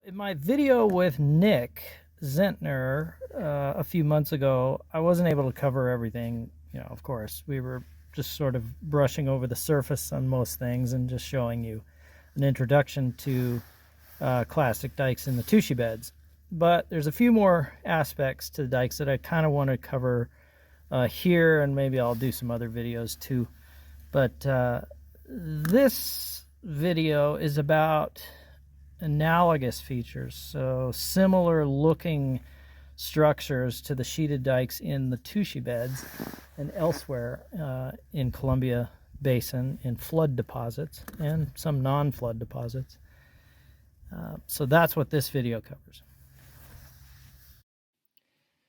In my video with Nick Zentner a few months ago, I wasn't able to cover everything. Of course, we were just sort of brushing over the surface on most things and just showing you an introduction to clastic dikes in the tushy beds. But there's a few more aspects to the dikes that I kind of want to cover here, and maybe I'll do some other videos too. But this video is about analogous features, so similar looking structures to the sheeted dikes in the tushy beds and elsewhere in Columbia Basin in flood deposits and some non-flood deposits. So that's what this video covers.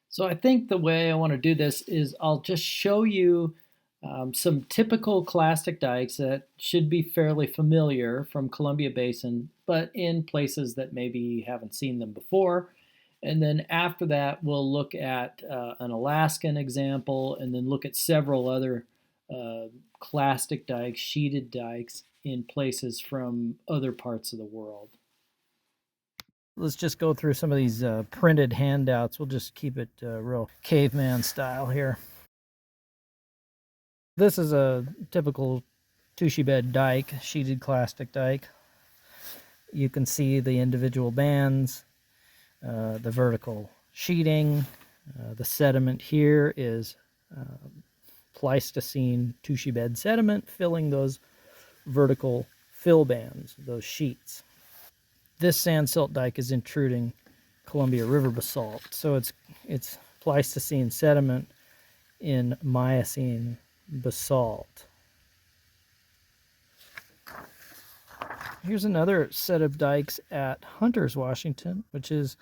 So I think the way I want to do this is I'll just show you some typical clastic dikes that should be fairly familiar from Columbia Basin, but in places that maybe you haven't seen them before. And then after that, we'll look at an Alaskan example and then look at several other clastic dikes, sheeted dikes in places from other parts of the world. Let's just go through some of these printed handouts. We'll just keep it real caveman style here. This is a typical tushy bed dike, sheeted clastic dike. You can see the individual bands, the vertical sheeting. The sediment here is Pleistocene tushy bed sediment filling those vertical fill bands, those sheets. This sand-silt dike is intruding Columbia River basalt, so it's Pleistocene sediment in Miocene basalt. Here's another set of dikes at Hunters, Washington, which is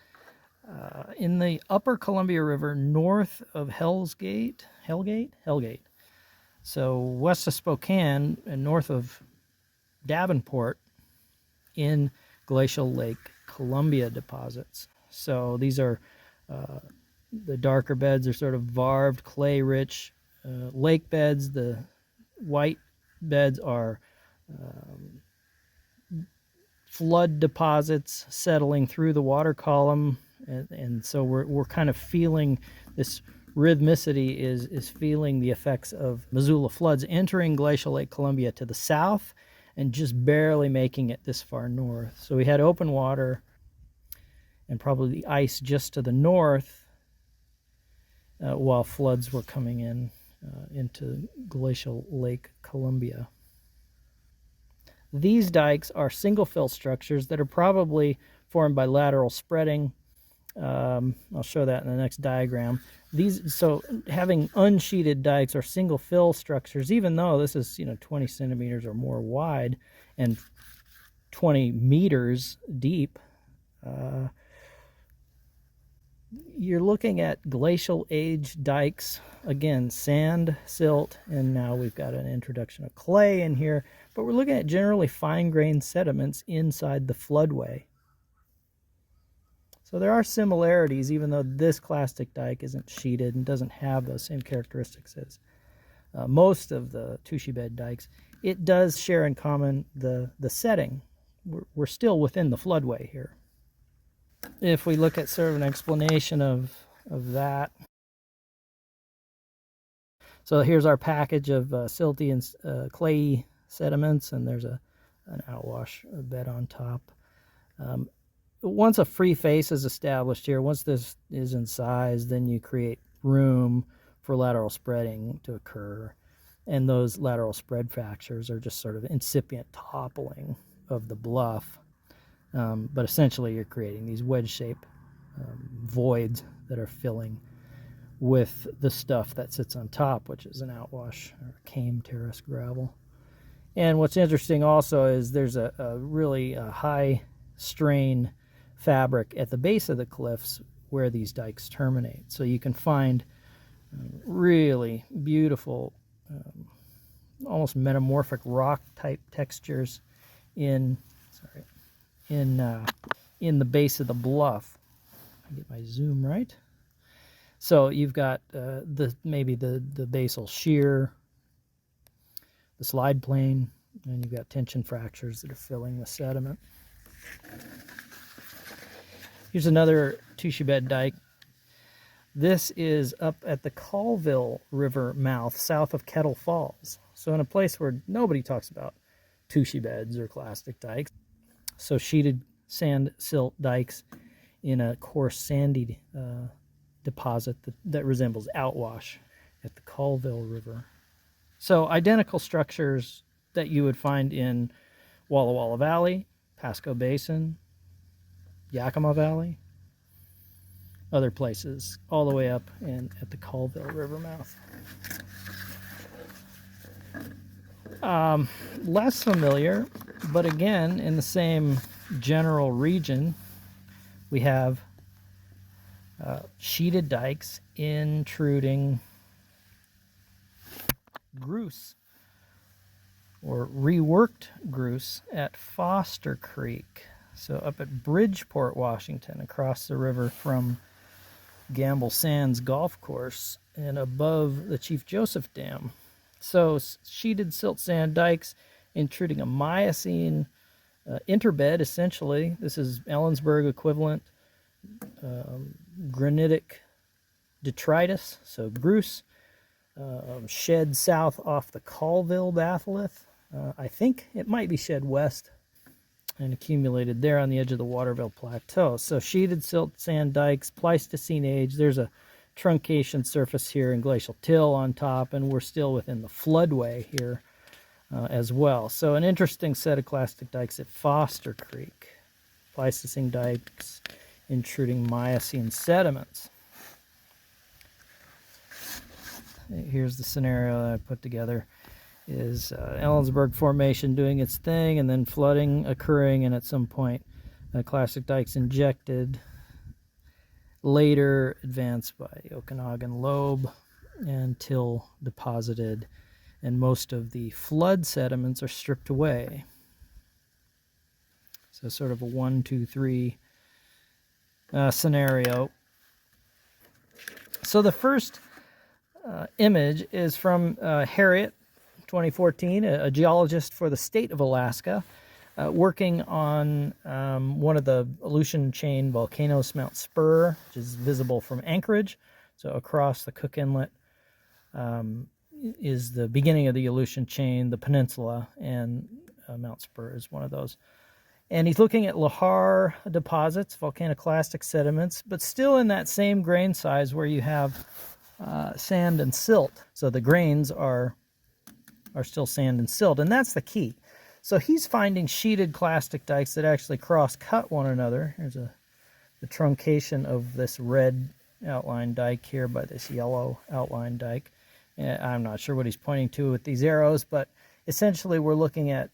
in the upper Columbia River north of Hellgate. So west of Spokane and north of Davenport in Glacial Lake Columbia deposits. So these are the darker beds are sort of varved, clay-rich lake beds. The white beds are flood deposits settling through the water column, and so we're kind of feeling this rhythmicity is feeling the effects of Missoula floods entering Glacial Lake Columbia to the south and just barely making it this far north. So we had open water and probably the ice just to the north while floods were coming in into Glacial Lake Columbia. These dikes are single fill structures that are probably formed by lateral spreading. I'll show that in the next diagram. So having unsheeted dikes are single fill structures, even though this is 20 centimeters or more wide and 20 meters deep. You're looking at glacial age dikes, again, sand, silt, and now we've got an introduction of clay in here, but we're looking at generally fine-grained sediments inside the floodway. So there are similarities, even though this clastic dike isn't sheeted and doesn't have those same characteristics as most of the tushy bed dikes. It does share in common the setting. We're still within the floodway here. If we look at sort of an explanation of that. So here's our package of silty and clayey sediments, and there's an outwash bed on top. Once a free face is established here, once this is in size, then you create room for lateral spreading to occur. And those lateral spread fractures are just sort of incipient toppling of the bluff. But essentially you're creating these wedge-shaped voids that are filling with the stuff that sits on top, which is an outwash or came terrace gravel. And what's interesting also is there's a really high strain fabric at the base of the cliffs where these dikes terminate. So you can find really beautiful, almost metamorphic rock type textures in the base of the bluff. I get my zoom right. So you've got maybe the basal shear, the slide plane, and you've got tension fractures that are filling the sediment. Here's another tushy bed dike. This is up at the Colville River mouth, south of Kettle Falls. So in a place where nobody talks about tushy beds or clastic dikes. So sheeted sand-silt dikes in a coarse sandy deposit that resembles outwash at the Colville River. So identical structures that you would find in Walla Walla Valley, Pasco Basin, Yakima Valley, other places, all the way up and at the Colville River mouth. Less familiar, but again, in the same general region, we have sheeted dikes intruding grus, or reworked grus, at Foster Creek. So up at Bridgeport, Washington, across the river from Gamble Sands Golf Course and above the Chief Joseph Dam. So sheeted silt sand dikes intruding a Miocene interbed, essentially. This is Ellensburg equivalent granitic detritus, so grus, shed south off the Colville batholith. I think it might be shed west and accumulated there on the edge of the Waterville Plateau. So sheeted silt sand dikes, Pleistocene age. There's a truncation surface here and glacial till on top, and we're still within the floodway here as well. So an interesting set of clastic dikes at Foster Creek. Pleistocene dikes intruding Miocene sediments. Here's the scenario that I put together. Is Ellensburg Formation doing its thing, and then flooding occurring, and at some point clastic dikes injected, later advanced by Okanagan lobe and till deposited, and most of the flood sediments are stripped away. So sort of a 1, 2, 3 scenario. So the first image is from Harriet, 2014, a geologist for the state of Alaska, working on one of the Aleutian chain volcanoes, Mount Spur, which is visible from Anchorage. So across the Cook Inlet is the beginning of the Aleutian chain, the peninsula, and Mount Spur is one of those. And he's looking at lahar deposits, volcanoclastic sediments, but still in that same grain size where you have sand and silt. So the grains are still sand and silt, and that's the key. So he's finding sheeted clastic dikes that actually cross-cut one another. Here's the truncation of this red outline dike here by this yellow outline dike. I'm not sure what he's pointing to with these arrows, but essentially we're looking at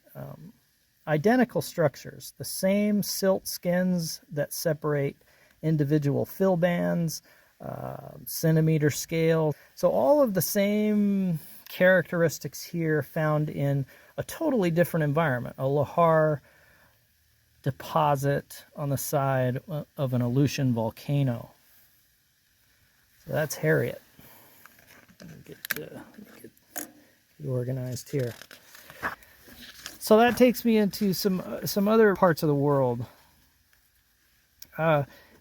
identical structures, the same silt skins that separate individual fill bands, centimeter scale. So all of the same characteristics here found in a totally different environment, a lahar deposit on the side of an Aleutian volcano. So that's Harriet. Let me get organized here. So that takes me into some other parts of the world.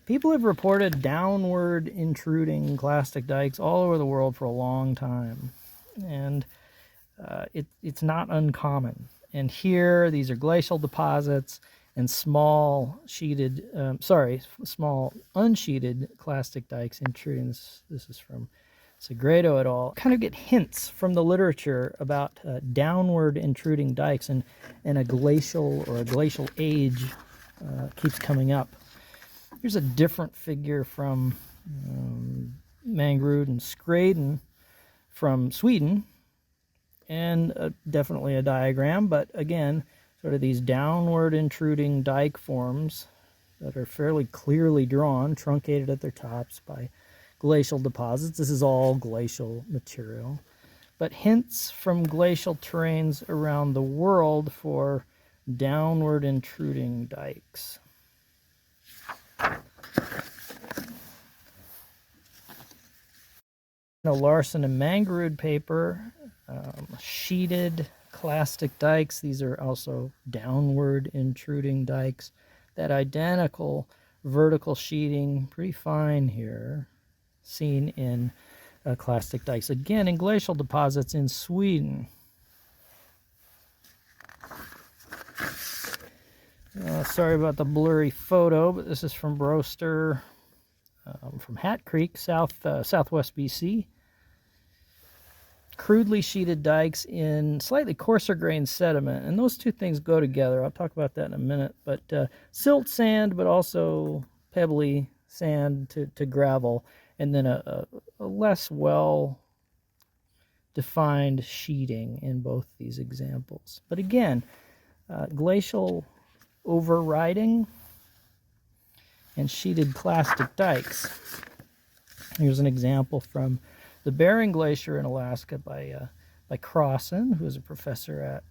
People have reported downward intruding clastic dikes all over the world for a long time. And it's not uncommon. And here, these are glacial deposits and small unsheeted clastic dikes intruding. This is from Segredo et al. Kind of get hints from the literature about downward intruding dikes, and a glacial or a glacial age keeps coming up. Here's a different figure from Mangrud and Scraden from Sweden, and definitely a diagram, but again, sort of these downward intruding dike forms that are fairly clearly drawn, truncated at their tops by glacial deposits. This is all glacial material, but hints from glacial terrains around the world for downward intruding dikes. Larson and Mangrud paper, sheeted clastic dikes. These are also downward intruding dikes. That identical vertical sheeting, pretty fine here, seen in clastic dikes. Again, in glacial deposits in Sweden. Sorry about the blurry photo, but this is from Broster, from Hat Creek, southwest BC. Crudely sheeted dikes in slightly coarser grained sediment, and those two things go together. I'll talk about that in a minute. But silt sand, but also pebbly sand to gravel, and then a less well defined sheeting in both these examples. But again, glacial overriding and sheeted clastic dikes. Here's an example from the Bering Glacier in Alaska by Crossan, who is a professor at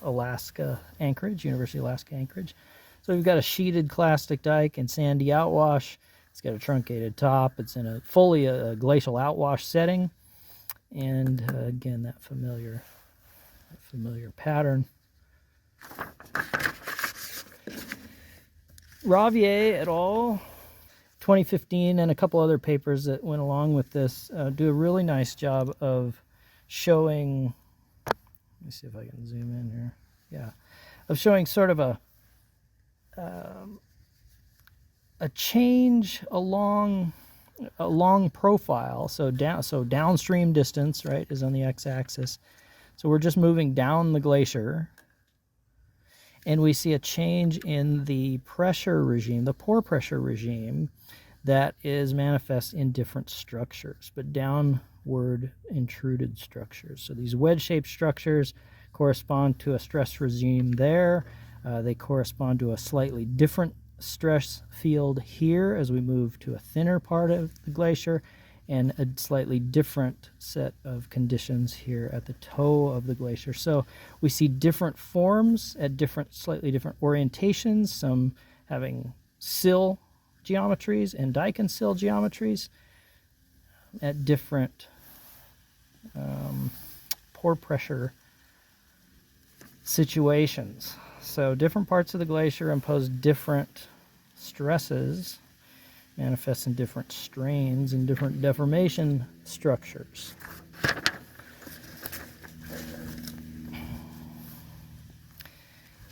Alaska Anchorage, University of Alaska Anchorage. So we've got a sheeted clastic dike and sandy outwash. It's got a truncated top. It's in a fully glacial outwash setting, and again that familiar pattern. Ravier et al. 2015 and a couple other papers that went along with this do a really nice job of showing, let me see if I can zoom in here, yeah, of showing sort of a change along a long profile. So downstream distance, right, is on the x-axis. So we're just moving down the glacier, and we see a change in the pressure regime, the pore pressure regime, that is manifest in different structures, but downward intruded structures. So these wedge-shaped structures correspond to a stress regime there. They correspond to a slightly different stress field here as we move to a thinner part of the glacier, and a slightly different set of conditions here at the toe of the glacier. So we see different forms at slightly different orientations, some having sill geometries and dike and sill geometries at different pore pressure situations. So different parts of the glacier impose different stresses, manifest in different strains and different deformation structures.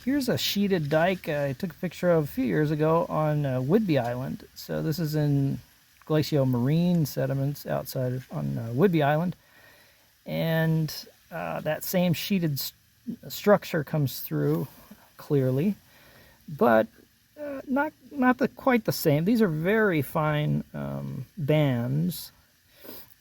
Here's a sheeted dike I took a picture of a few years ago on Whidbey Island. So this is in glacial-marine sediments outside on Whidbey Island. And that same sheeted structure comes through clearly, but not quite the same. These are very fine bands,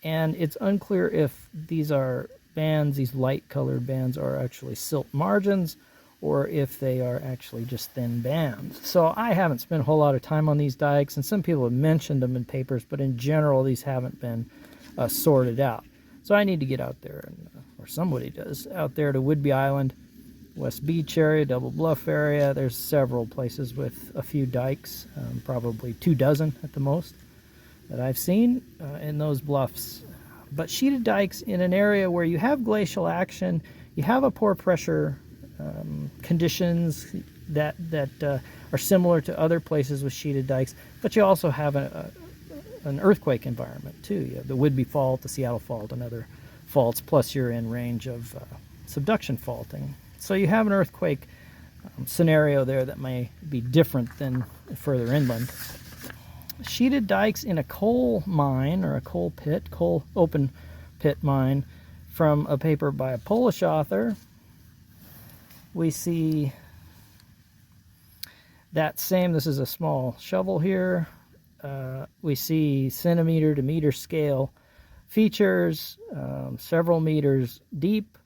and it's unclear if these are bands, these light-colored bands, are actually silt margins, or if they are actually just thin bands. So I haven't spent a whole lot of time on these dikes, and some people have mentioned them in papers, but in general these haven't been sorted out. So I need to get out there, or somebody does, out there to Whidbey Island, West Beach area, Double Bluff area. There's several places with a few dikes, probably 24 at the most, that I've seen in those bluffs. But sheeted dikes in an area where you have glacial action, you have a pore pressure conditions that are similar to other places with sheeted dikes, but you also have an earthquake environment too. You have the Whidbey Fault, the Seattle Fault, and other faults, plus you're in range of subduction faulting. So you have an earthquake scenario there that may be different than further inland. Sheeted dikes in a coal mine or a coal open pit mine, from a paper by a Polish author, we see that same, this is a small shovel here, we see centimeter to meter scale features, several meters deep,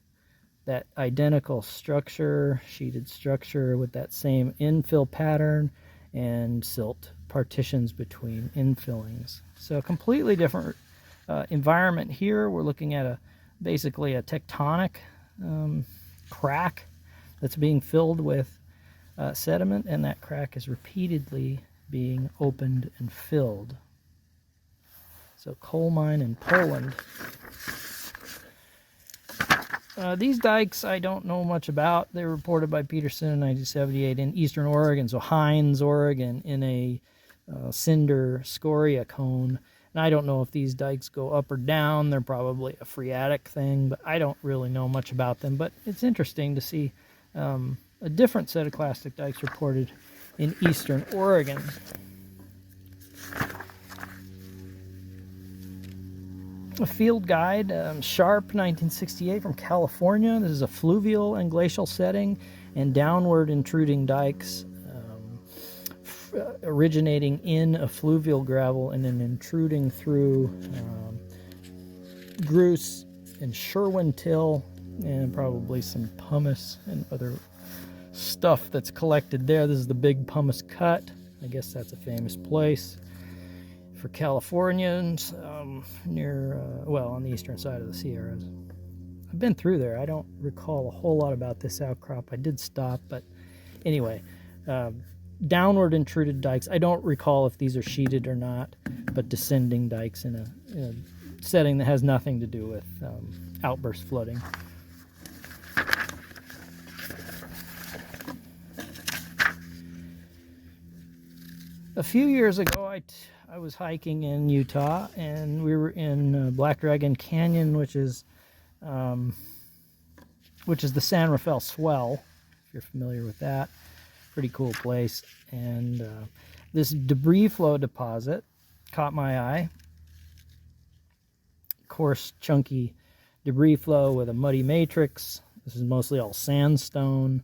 that identical structure, sheeted structure with that same infill pattern and silt partitions between infillings. So a completely different environment here. We're looking at basically a tectonic crack that's being filled with sediment, and that crack is repeatedly being opened and filled. So coal mine in Poland. These dikes I don't know much about. They were reported by Peterson in 1978 in eastern Oregon, so Hines, Oregon, in a cinder scoria cone. And I don't know if these dikes go up or down. They're probably a phreatic thing, but I don't really know much about them. But it's interesting to see a different set of clastic dikes reported in eastern Oregon. A field guide, Sharp, 1968, from California. This is a fluvial and glacial setting and downward intruding dikes originating in a fluvial gravel and then intruding through Gruce and Sherwin Till and probably some pumice and other stuff that's collected there. This is the Big Pumice Cut. I guess that's a famous place for Californians near, well, on the eastern side of the Sierras. I've been through there. I don't recall a whole lot about this outcrop. I did stop, but anyway, downward intruded dikes. I don't recall if these are sheeted or not, but descending dikes in a setting that has nothing to do with outburst flooding. A few years ago, I was hiking in Utah, and we were in Black Dragon Canyon, which is the San Rafael Swell, if you're familiar with that. Pretty cool place. And this debris flow deposit caught my eye. Coarse, chunky debris flow with a muddy matrix. This is mostly all sandstone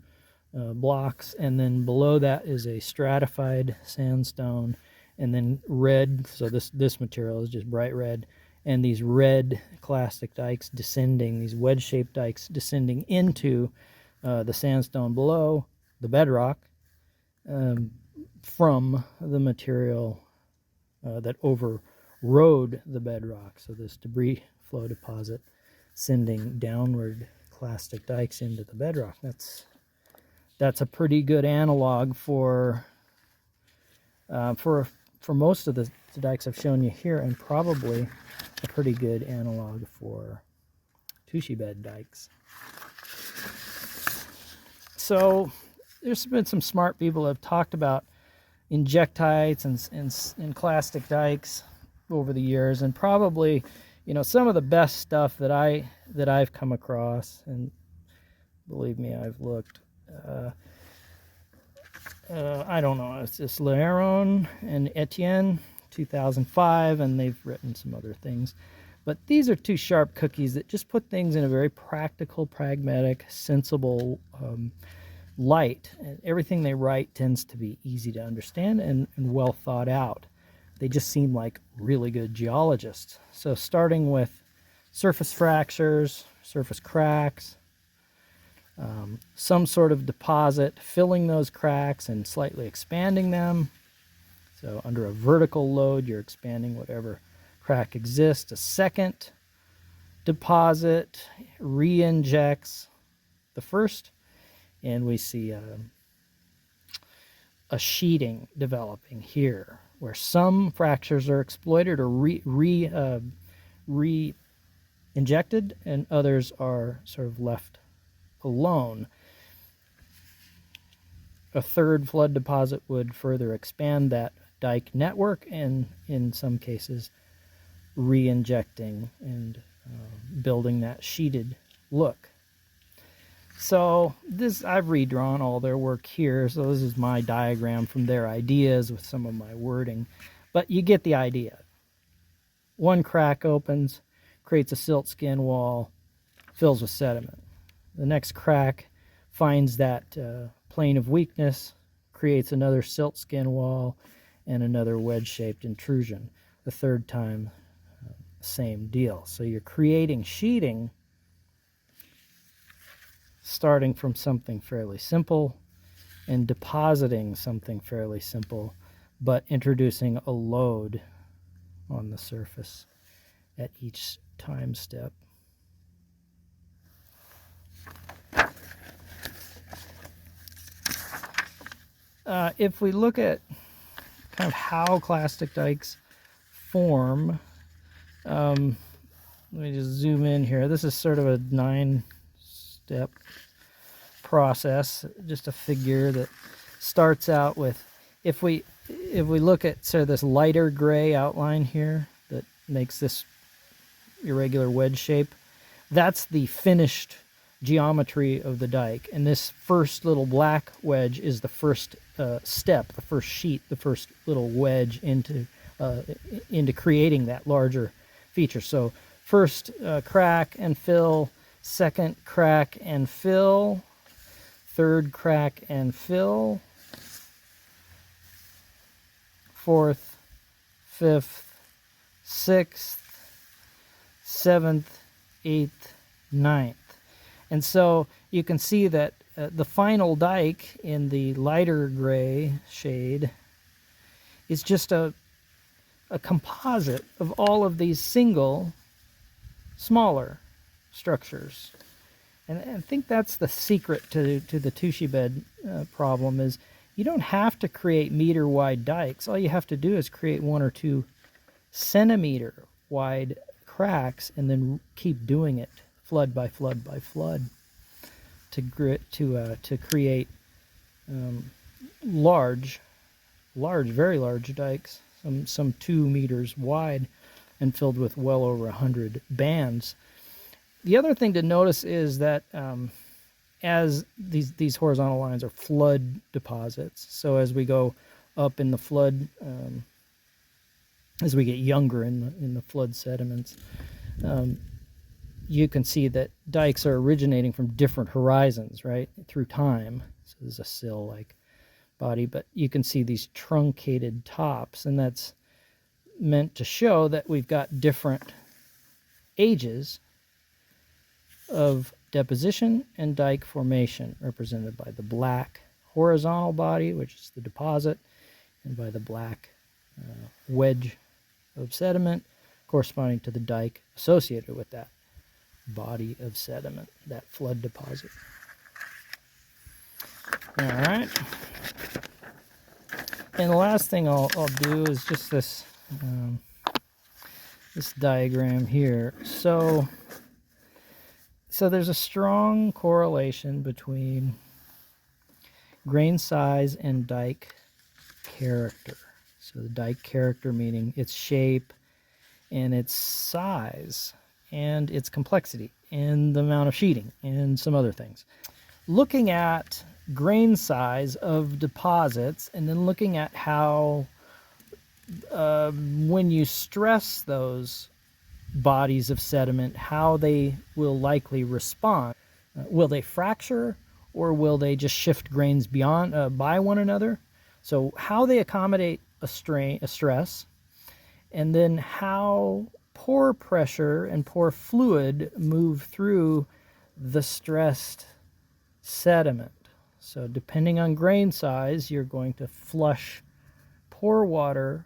blocks, and then below that is a stratified sandstone, and then red, so this material is just bright red, and these red clastic dikes descending, these wedge-shaped dikes descending into the sandstone below, the bedrock, from the material that overrode the bedrock. So this debris flow deposit sending downward clastic dikes into the bedrock. That's a pretty good analog for most of the dikes I've shown you here, and probably a pretty good analog for tushy bed dikes. So there's been some smart people that have talked about injectites and clastic dikes over the years, and probably, you know, some of the best stuff that I've come across, and believe me, I've looked. I don't know, it's this Leron and Etienne, 2005, and they've written some other things. But these are two sharp cookies that just put things in a very practical, pragmatic, sensible light. And everything they write tends to be easy to understand and well thought out. They just seem like really good geologists. So starting with surface fractures, surface cracks, some sort of deposit, filling those cracks and slightly expanding them. So under a vertical load, you're expanding whatever crack exists. A second deposit re-injects the first, and we see a sheeting developing here, where some fractures are exploited or re-injected, and others are sort of left alone. A third flood deposit would further expand that dike network, and in some cases re-injecting and building that sheeted look. So this, I've redrawn all their work here, so this is my diagram from their ideas with some of my wording, but you get the idea. One crack opens, creates a silt skin wall, fills with sediment. The next crack finds that plane of weakness, creates another silt skin wall and another wedge-shaped intrusion. The third time, same deal. So you're creating sheeting starting from something fairly simple and depositing something fairly simple, but introducing a load on the surface at each time step. If we look at kind of how clastic dikes form, let me just zoom in here. This is sort of a 9 step process, just a figure that starts out with, if we look at sort of this lighter gray outline here that makes this irregular wedge shape, that's the finished geometry of the dike. And this first little black wedge is the first step, the first sheet, the first little wedge into creating that larger feature. So first crack and fill, second crack and fill, third crack and fill, fourth, fifth, sixth, seventh, eighth, ninth. And so you can see that the final dike in the lighter gray shade is just a composite of all of these single, smaller structures. And I think that's the secret to the tushy bed problem, is you don't have to create meter-wide dikes. All you have to do is create 1 or 2 centimeter-wide cracks, and then keep doing it flood by flood by flood to create large, very large dikes, some 2 meters wide and filled with well over 100 bands. The other thing to notice is that as these horizontal lines are flood deposits, so as we go up in the flood, as we get younger in the flood sediments, you can see that dikes are originating from different horizons, right, through time. So there's a sill-like body, but you can see these truncated tops, and that's meant to show that we've got different ages of deposition and dike formation, represented by the black horizontal body, which is the deposit, and by the black wedge of sediment corresponding to the dike associated with that body of sediment, that flood deposit. All right. And the last thing I'll do is just this this diagram here. So there's a strong correlation between grain size and dike character. So the dike character meaning its shape and its size and its complexity and the amount of sheeting and some other things. Looking at grain size of deposits and then looking at how when you stress those bodies of sediment, how they will likely respond. Will they fracture, or will they just shift grains beyond by one another? So how they accommodate a stress, and then how pore pressure and pore fluid move through the stressed sediment. So depending on grain size, you're going to flush pore water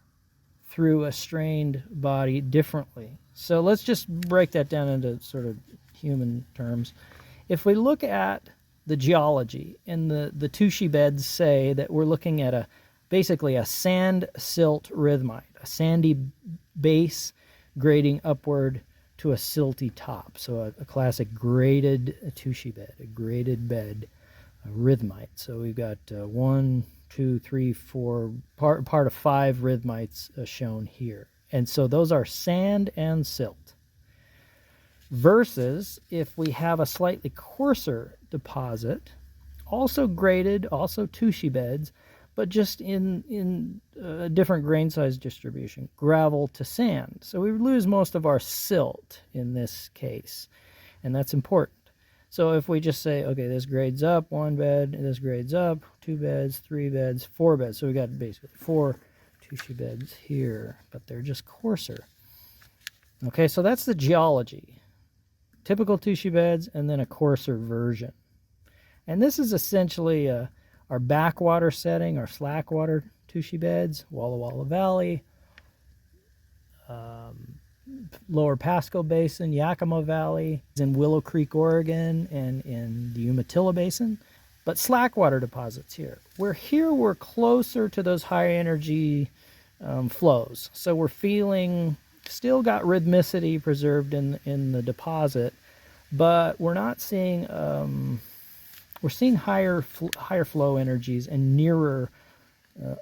through a strained body differently. So let's just break that down into sort of human terms. If we look at the geology, and the tushy beds say that we're looking at basically a sand-silt rhythmite, a sandy base grading upward to a silty top. So a classic graded tushy bed, a graded bed, a rhythmite. So we've got 1, 2, 3, 4, part of 5 rhythmites shown here. And so those are sand and silt. Versus if we have a slightly coarser deposit, also graded, also tushy beds, but just in a different grain size distribution, gravel to sand. So we lose most of our silt in this case, and that's important. So if we just say, okay, this grades up 1 bed, and this grades up 2 beds, 3 beds, 4 beds. So we got basically 4 tushy beds here, but they're just coarser. Okay, so that's the geology. Typical tushy beds, and then a coarser version. And this is essentially our backwater setting, our slackwater tushy beds, Walla Walla Valley, Lower Pasco Basin, Yakima Valley, in Willow Creek, Oregon, and in the Umatilla Basin. But slackwater deposits here. We're closer to those high energy flows. So we're feeling, still got rhythmicity preserved in the deposit, but we're not seeing, we're seeing higher flow energies and nearer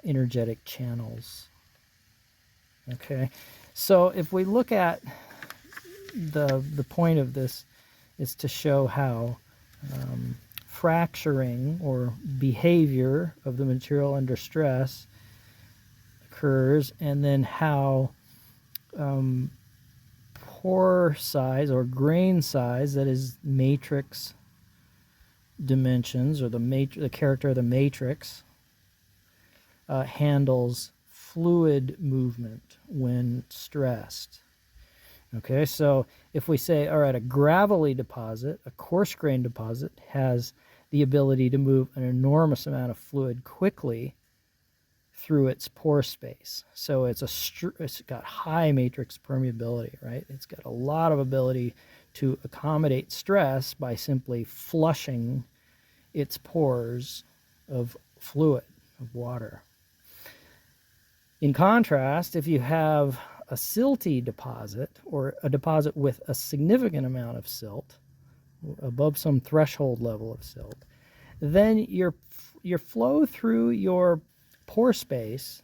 energetic channels. Okay, so if we look at the point of this is to show how fracturing or behavior of the material under stress occurs, and then how pore size or grain size, that is matrix dimensions or the character of the matrix, handles fluid movement when stressed. Okay, so if we say, all right, a gravelly deposit, a coarse grain deposit, has the ability to move an enormous amount of fluid quickly through its pore space. So it's got high matrix permeability, right? It's got a lot of ability to accommodate stress by simply flushing its pores of fluid, of water. In contrast, if you have a silty deposit, or a deposit with a significant amount of silt, above some threshold level of silt, then your flow through your pore space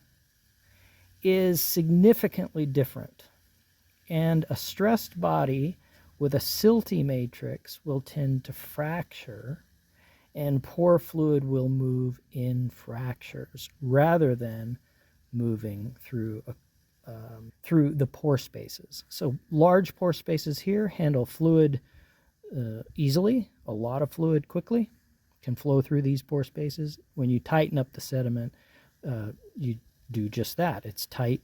is significantly different. And a stressed body with a silty matrix will tend to fracture, and pore fluid will move in fractures rather than moving through the pore spaces. So large pore spaces here handle fluid easily. A lot of fluid quickly can flow through these pore spaces. When you tighten up the sediment, you do just that. It's tight,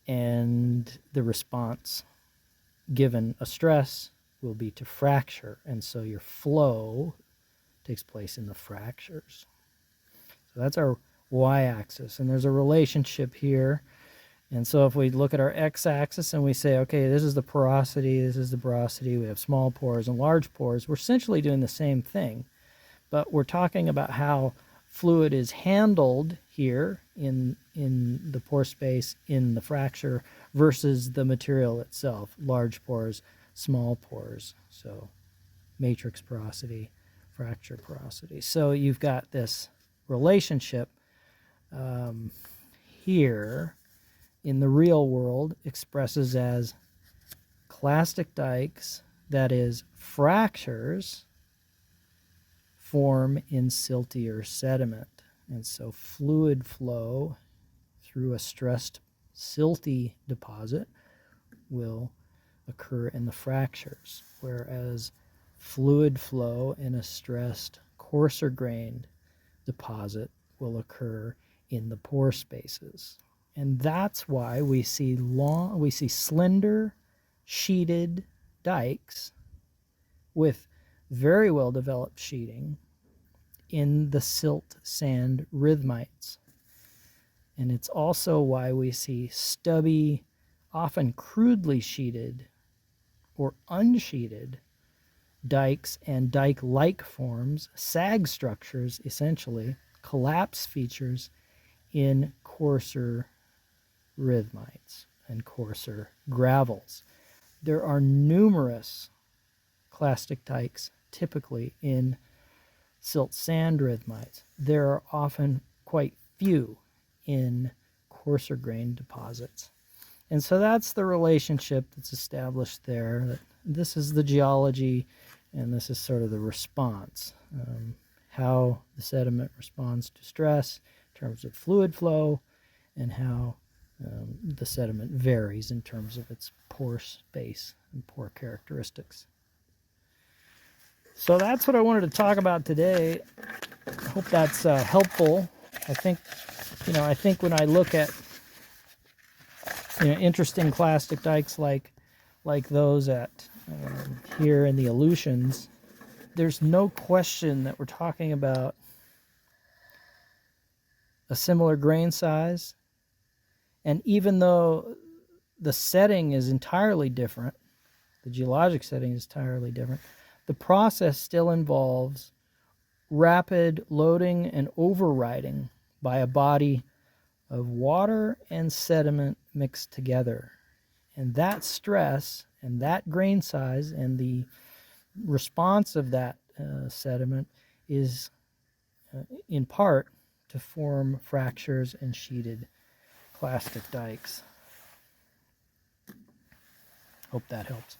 and the response given a stress will be to fracture, and so your flow takes place in the fractures. So that's our y-axis, and there's a relationship here. And so if we look at our x-axis and we say, okay, this is the porosity, this is the porosity, we have small pores and large pores, we're essentially doing the same thing, but we're talking about how fluid is handled here in the pore space, in the fracture, versus the material itself, large pores, small pores. So matrix porosity, fracture porosity. So you've got this relationship here in the real world expresses as clastic dikes, that is, fractures, form in siltier sediment. And so fluid flow through a stressed silty deposit will occur in the fractures, whereas fluid flow in a stressed coarser grained deposit will occur in the pore spaces. And that's why we see slender, sheeted dikes with very well developed sheeting in the silt sand rhythmites. And it's also why we see stubby, often crudely sheeted or unsheeted dikes and dike-like forms, sag structures essentially, collapse features in coarser rhythmites and coarser gravels. There are numerous clastic dikes typically in silt sand rhythmites. There are often quite few in coarser grained deposits. And so that's the relationship that's established there. This is the geology, and this is sort of the response, how the sediment responds to stress in terms of fluid flow, and how the sediment varies in terms of its pore space and pore characteristics. So that's what I wanted to talk about today. I hope that's helpful. I think when I look at interesting clastic dikes like those at here in the Aleutians, there's no question that we're talking about a similar grain size. And even though the setting is entirely different, the geologic setting is entirely different, the process still involves rapid loading and overriding by a body of water and sediment mixed together. And that stress and that grain size and the response of that sediment is in part to form fractures and sheeted clastic dikes. Hope that helps.